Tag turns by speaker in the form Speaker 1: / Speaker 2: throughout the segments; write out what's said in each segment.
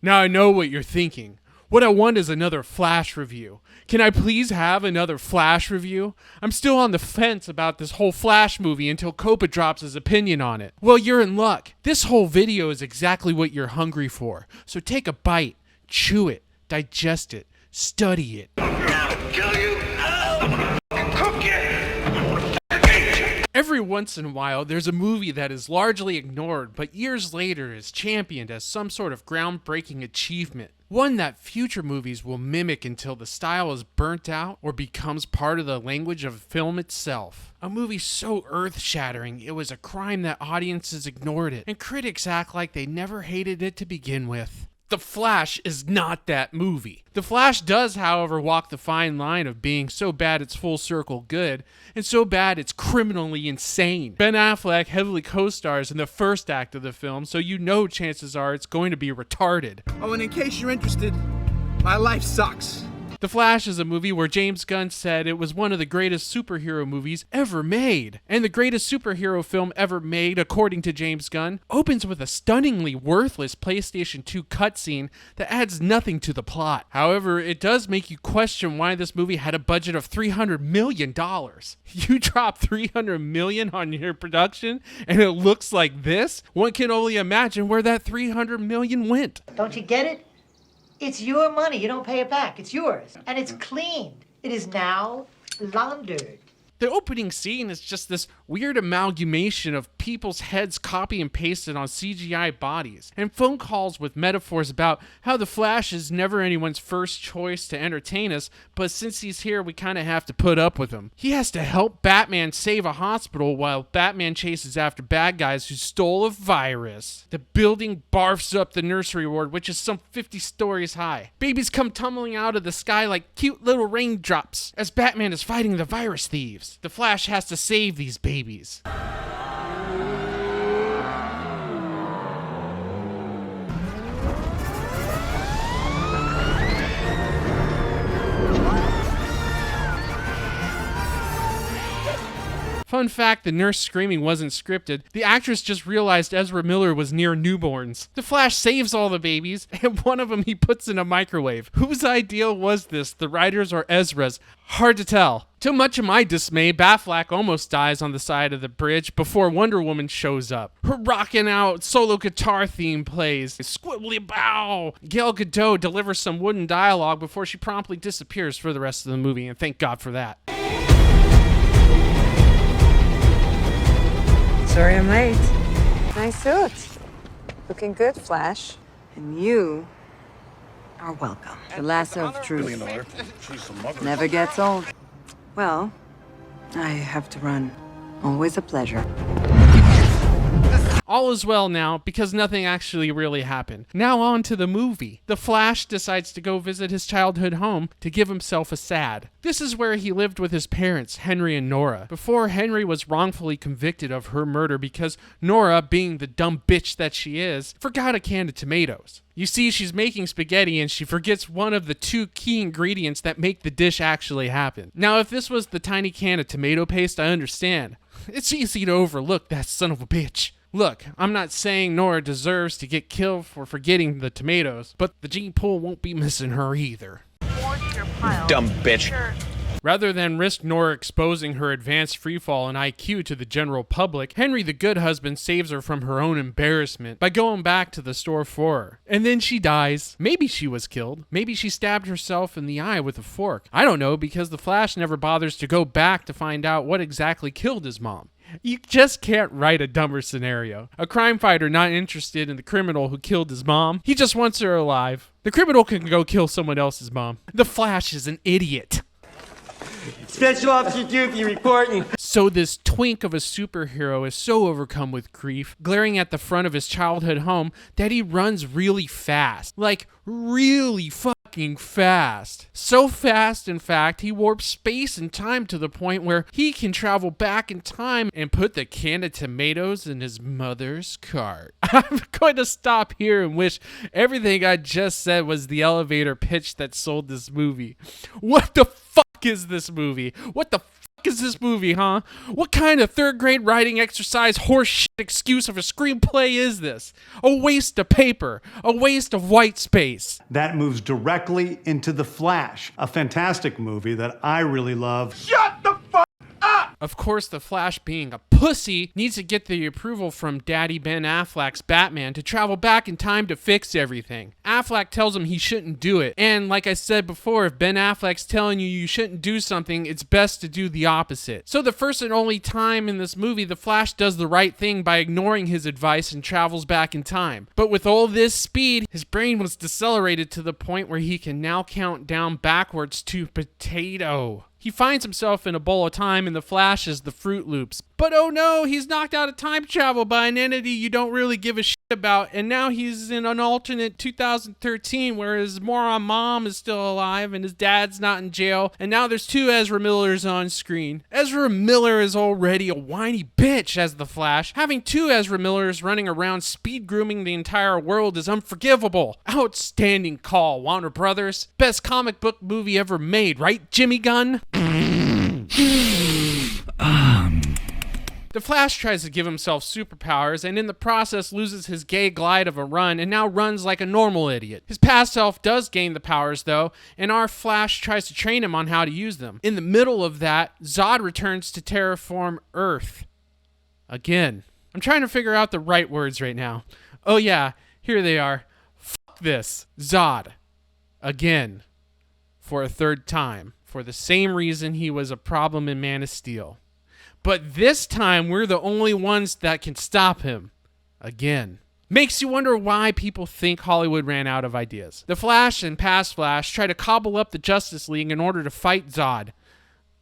Speaker 1: Now I know what you're thinking. What I want is another Flash review. Can I please have another Flash review? I'm still on the fence about this whole Flash movie until Copa drops his opinion on it. Well, you're in luck. This whole video is exactly what you're hungry for. So take a bite, chew it, digest it, study it. Every once in a while, there's a movie that is largely ignored, but years later is championed as some sort of groundbreaking achievement. One that future movies will mimic until the style is burnt out or becomes part of the language of film itself. A movie so earth-shattering, it was a crime that audiences ignored it, and critics act like they never hated it to begin with. The Flash is not that movie. The Flash does, however, walk the fine line of being so bad it's full circle good, and so bad it's criminally insane. Ben Affleck heavily co-stars in the first act of the film, so you know chances are it's going to be retarded.
Speaker 2: Oh, and in case you're interested, my life sucks.
Speaker 1: The Flash is a movie where James Gunn said it was one of the greatest superhero movies ever made. And the greatest superhero film ever made, according to James Gunn, opens with a stunningly worthless PlayStation 2 cutscene that adds nothing to the plot. However, it does make you question why this movie had a budget of $300 million. You drop $300 million on your production and it looks like this? One can only imagine where that $300 million went.
Speaker 3: Don't you get it? It's your money. You don't pay it back. It's yours. And it's cleaned. It is now laundered.
Speaker 1: The opening scene is just this weird amalgamation of people's heads copy and pasted on CGI bodies, and phone calls with metaphors about how the Flash is never anyone's first choice to entertain us, but since he's here, we kind of have to put up with him. He has to help Batman save a hospital while Batman chases after bad guys who stole a virus. The building barfs up the nursery ward, which is some 50 stories high. Babies come tumbling out of the sky like cute little raindrops as Batman is fighting the virus thieves. The Flash has to save these babies. Fun fact, the nurse screaming wasn't scripted. The actress just realized Ezra Miller was near newborns. The Flash saves all the babies, and one of them he puts in a microwave. Whose idea was this, the writer's or Ezra's? Hard to tell. To much of my dismay, Batfleck almost dies on the side of the bridge before Wonder Woman shows up. Her rocking out solo guitar theme plays. Squibbly bow! Gal Gadot delivers some wooden dialogue before she promptly disappears for the rest of the movie, and thank God for that.
Speaker 4: Sorry I'm late. Nice suit. Looking good, Flash. And you are welcome. The lasso of truth never gets old. Well, I have to run. Always a pleasure.
Speaker 1: All is well now, because nothing actually really happened. Now on to the movie. The Flash decides to go visit his childhood home to give himself a sad. This is where he lived with his parents, Henry and Nora, before Henry was wrongfully convicted of her murder because Nora, being the dumb bitch that she is, forgot a can of tomatoes. You see, she's making spaghetti and she forgets one of the two key ingredients that make the dish actually happen. Now, if this was the tiny can of tomato paste, I understand. It's easy to overlook that son of a bitch. Look, I'm not saying Nora deserves to get killed for forgetting the tomatoes, but the gene pool won't be missing her either.
Speaker 5: Dumb bitch.
Speaker 1: Rather than risk Nora exposing her advanced freefall and IQ to the general public, Henry the good husband saves her from her own embarrassment by going back to the store for her. And then she dies. Maybe she was killed. Maybe she stabbed herself in the eye with a fork. I don't know, because the Flash never bothers to go back to find out what exactly killed his mom. You just can't write a dumber scenario. A crime fighter not interested in the criminal who killed his mom. He just wants her alive. The criminal can go kill someone else's mom. The Flash is an idiot.
Speaker 6: Special Officer Doofy reporting.
Speaker 1: So this twink of a superhero is so overcome with grief, glaring at the front of his childhood home, that he runs really fast. Like, really fucking fast. So fast, in fact, he warps space and time to the point where he can travel back in time and put the can of tomatoes in his mother's cart. I'm going to stop here and wish everything I just said was the elevator pitch that sold this movie. What the fuck is this movie? What the fuck is this movie, huh? What kind of third grade writing exercise horse shit excuse of a screenplay is this? A waste of paper, a waste of white space.
Speaker 7: That moves directly into The Flash, a fantastic movie that I really love.
Speaker 1: Of course, the Flash, being a pussy, needs to get the approval from Daddy Ben Affleck's Batman to travel back in time to fix everything. Affleck tells him he shouldn't do it, and like I said before, if Ben Affleck's telling you shouldn't do something, it's best to do the opposite. So the first and only time in this movie, the Flash does the right thing by ignoring his advice and travels back in time. But with all this speed, his brain was decelerated to the point where he can now count down backwards to potato. He finds himself in a bowl of time and the Flash is the Fruit Loops. But oh no, he's knocked out of time travel by an entity you don't really give a shit about, and now he's in an alternate 2013 where his moron mom is still alive and his dad's not in jail, and now there's two Ezra Millers on screen. Ezra Miller is already a whiny bitch as the Flash. Having two Ezra Millers running around speed grooming the entire world is unforgivable. Outstanding call, Warner Brothers. Best comic book movie ever made, right, Jimmy Gunn? The Flash tries to give himself superpowers and in the process loses his gay glide of a run and now runs like a normal idiot. His past self does gain the powers though, and our Flash tries to train him on how to use them. In the middle of that, Zod returns to terraform Earth. Again. I'm trying to figure out the right words right now. Oh yeah, here they are. Fuck this. Zod. Again. For a third time. For the same reason he was a problem in Man of Steel. But this time, we're the only ones that can stop him. Again. Makes you wonder why people think Hollywood ran out of ideas. The Flash and past Flash try to cobble up the Justice League in order to fight Zod.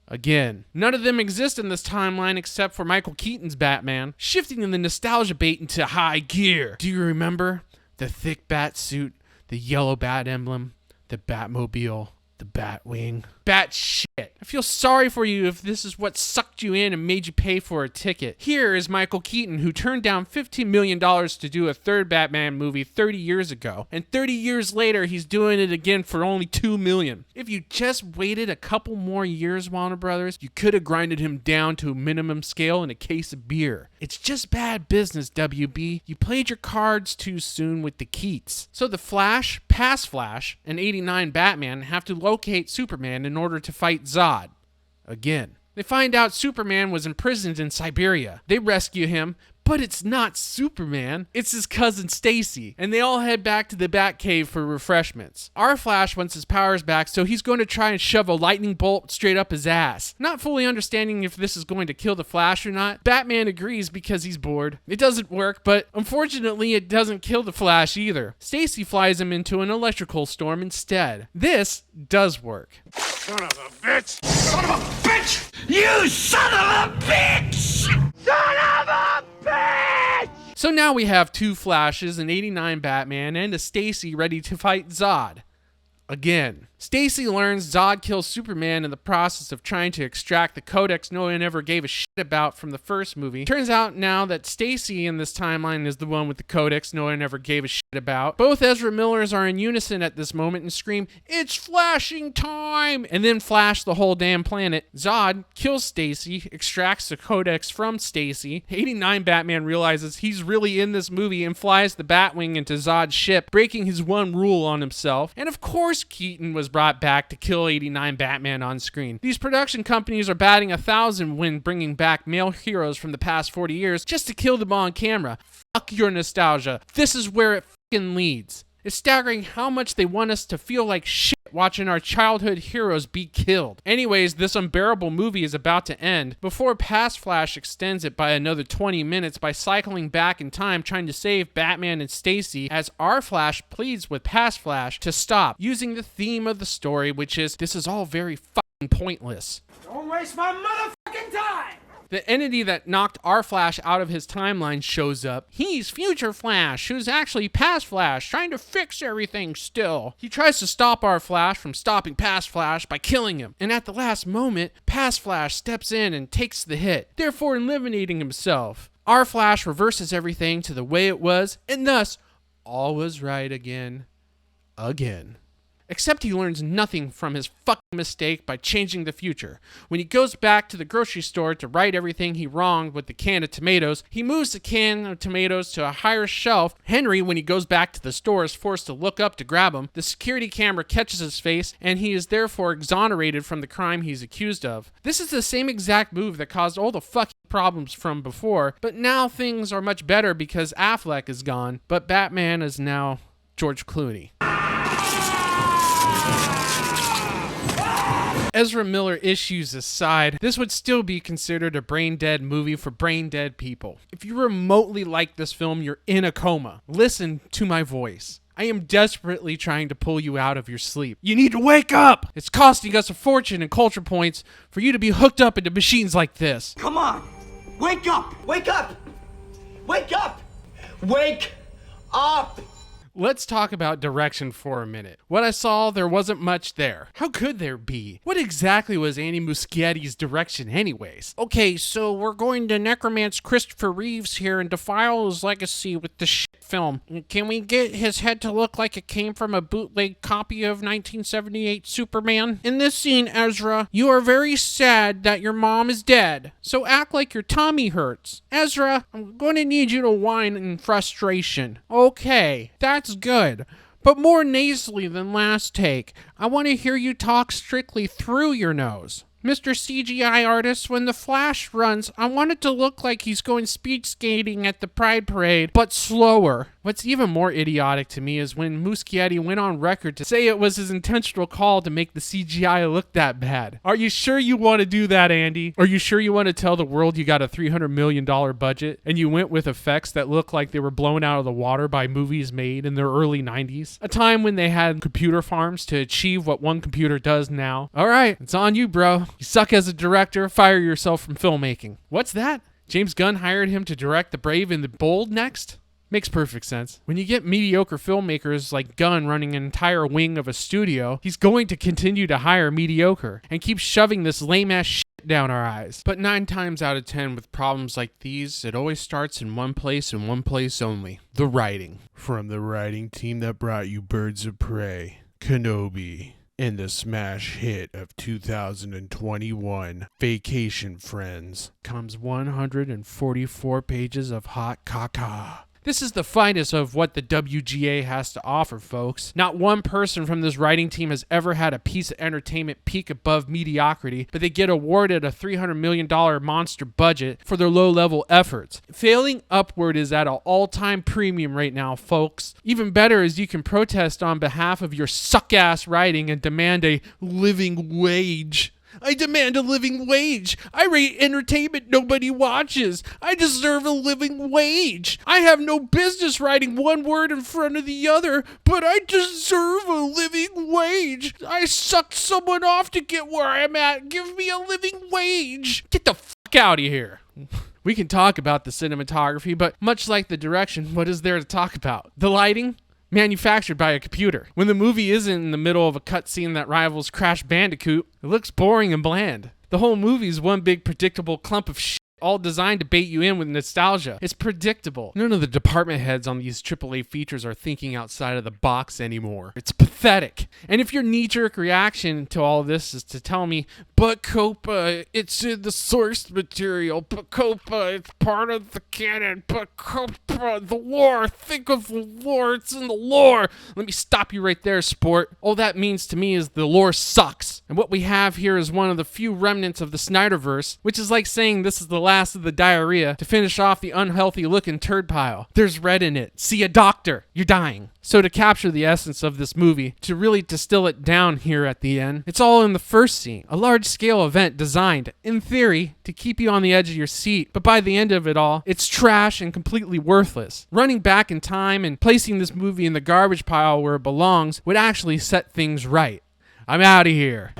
Speaker 1: Again. None of them exist in this timeline except for Michael Keaton's Batman, shifting the nostalgia bait into high gear. Do you remember? The thick bat suit, the yellow bat emblem, the Batmobile, the Batwing. Bat shit. I feel sorry for you if this is what sucked you in and made you pay for a ticket. Here is Michael Keaton, who turned down $15 million to do a third Batman movie 30 years ago. And 30 years later, he's doing it again for only $2 million. If you just waited a couple more years, Warner Brothers, you could have grinded him down to a minimum scale and a case of beer. It's just bad business, WB. You played your cards too soon with the Keats. So the Flash, past Flash, and 89 Batman have to locate Superman in order to fight Zod. Again. They find out Superman was imprisoned in Siberia. They rescue him, but it's not Superman. It's his cousin Stacy, and they all head back to the Batcave for refreshments. Our Flash wants his powers back, so he's going to try and shove a lightning bolt straight up his ass. Not fully understanding if this is going to kill the Flash or not, Batman agrees because he's bored. It doesn't work, but unfortunately it doesn't kill the Flash either. Stacy flies him into an electrical storm instead. This does work.
Speaker 2: Son of a bitch! Son of a bitch! You son of a bitch! Son of a bitch!
Speaker 1: So now we have two Flashes, an 89 Batman, and a Stacy ready to fight Zod. Again. Stacy learns Zod kills Superman in the process of trying to extract the codex no one ever gave a shit about from the first movie. Turns out now that Stacy in this timeline is the one with the codex no one ever gave a shit about. Both Ezra Millers are in unison at this moment and scream, "It's flashing time!" and then flash the whole damn planet. Zod kills Stacy, extracts the codex from Stacy. 89 Batman realizes he's really in this movie and flies the Batwing into Zod's ship, breaking his one rule on himself. And of course Keaton was brought back to kill 89 Batman on screen. These production companies are batting 1,000 when bringing back male heroes from the past 40 years just to kill them on camera. Fuck your nostalgia. This is where it fucking leads. It's staggering how much they want us to feel like shit watching our childhood heroes be killed. Anyways, this unbearable movie is about to end before Past Flash extends it by another 20 minutes by cycling back in time trying to save Batman and Stacy as our Flash pleads with Past Flash to stop, using the theme of the story, which is, this is all very fucking pointless.
Speaker 2: Don't waste my motherfucking time!
Speaker 1: The entity that knocked our Flash out of his timeline shows up. He's Future Flash, who's actually Past Flash, trying to fix everything still. He tries to stop our Flash from stopping Past Flash by killing him. And at the last moment, Past Flash steps in and takes the hit, therefore eliminating himself. Our Flash reverses everything to the way it was, and thus, all was right again. Again. Except he learns nothing from his fucking mistake by changing the future. When he goes back to the grocery store to right everything he wronged with the can of tomatoes, he moves the can of tomatoes to a higher shelf. Henry, when he goes back to the store, is forced to look up to grab him. The security camera catches his face, and he is therefore exonerated from the crime he's accused of. This is the same exact move that caused all the fucking problems from before, but now things are much better because Affleck is gone, but Batman is now George Clooney. Ezra Miller issues aside, this would still be considered a brain-dead movie for brain-dead people. If you remotely like this film, you're in a coma. Listen to my voice. I am desperately trying to pull you out of your sleep. You need to wake up! It's costing us a fortune in culture points for you to be hooked up into machines like this.
Speaker 6: Come on! Wake up! Wake up! Wake up! Wake up!
Speaker 1: Let's talk about direction for a minute. What I saw, there wasn't much there. How could there be? What exactly was Andy Muschietti's direction anyways? Okay, so we're going to necromance Christopher Reeves here and defile his legacy with the shit film. Can we get his head to look like it came from a bootleg copy of 1978 Superman? In this scene, Ezra, you are very sad that your mom is dead, so act like your tummy hurts. Ezra, I'm going to need you to whine in frustration. Okay, that's good, but more nasally than last take. I want to hear you talk strictly through your nose. Mr. CGI artist, when the Flash runs, I want it to look like he's going speed skating at the Pride Parade, but slower. What's even more idiotic to me is when Muschietti went on record to say it was his intentional call to make the CGI look that bad. Are you sure you want to do that, Andy? Are you sure you want to tell the world you got a $300 million budget and you went with effects that look like they were blown out of the water by movies made in the early 90s? A time when they had computer farms to achieve what one computer does now. All right, it's on you, bro. You suck as a director, fire yourself from filmmaking. What's that? James Gunn hired him to direct The Brave and the Bold next? Makes perfect sense. When you get mediocre filmmakers like Gunn running an entire wing of a studio, he's going to continue to hire mediocre and keep shoving this lame-ass shit down our eyes. But 9 times out of 10 with problems like these, it always starts in one place and one place only. The writing. From the writing team that brought you Birds of Prey, Kenobi, and the smash hit of 2021, Vacation Friends, comes 144 pages of hot caca. This is the finest of what the WGA has to offer, folks. Not one person from this writing team has ever had a piece of entertainment peak above mediocrity, but they get awarded a $300 million monster budget for their low-level efforts. Failing upward is at an all-time premium right now, folks. Even better is you can protest on behalf of your suck-ass writing and demand a living wage. I demand a living wage. I rate entertainment nobody watches. I deserve a living wage. I have no business writing one word in front of the other, but I deserve a living wage. I sucked someone off to get where I'm at. Give me a living wage. Get the fuck out of here. We can talk about the cinematography, but much like the direction, what is there to talk about? The lighting? Manufactured by a computer. When the movie isn't in the middle of a cutscene that rivals Crash Bandicoot, it looks boring and bland. The whole movie is one big predictable clump of shit, all designed to bait you in with nostalgia. It's predictable. None of the department heads on these AAA features are thinking outside of the box anymore. It's pathetic. And if your knee-jerk reaction to all of this is to tell me, but Copa, it's in the source material, but Copa, it's part of the canon, but Copa, the lore, think of the lore, it's in the lore. Let me stop you right there, sport. All that means to me is the lore sucks. And what we have here is one of the few remnants of the Snyderverse, which is like saying this is the last of the diarrhea to finish off the unhealthy looking turd pile. There's red in it. See a doctor. You're dying. So to capture the essence of this movie, to really distill it down here at the end, it's all in the first scene. A large-scale event designed, in theory, to keep you on the edge of your seat, but by the end of it all, it's trash and completely worthless. Running back in time and placing this movie in the garbage pile where it belongs would actually set things right. I'm out of here.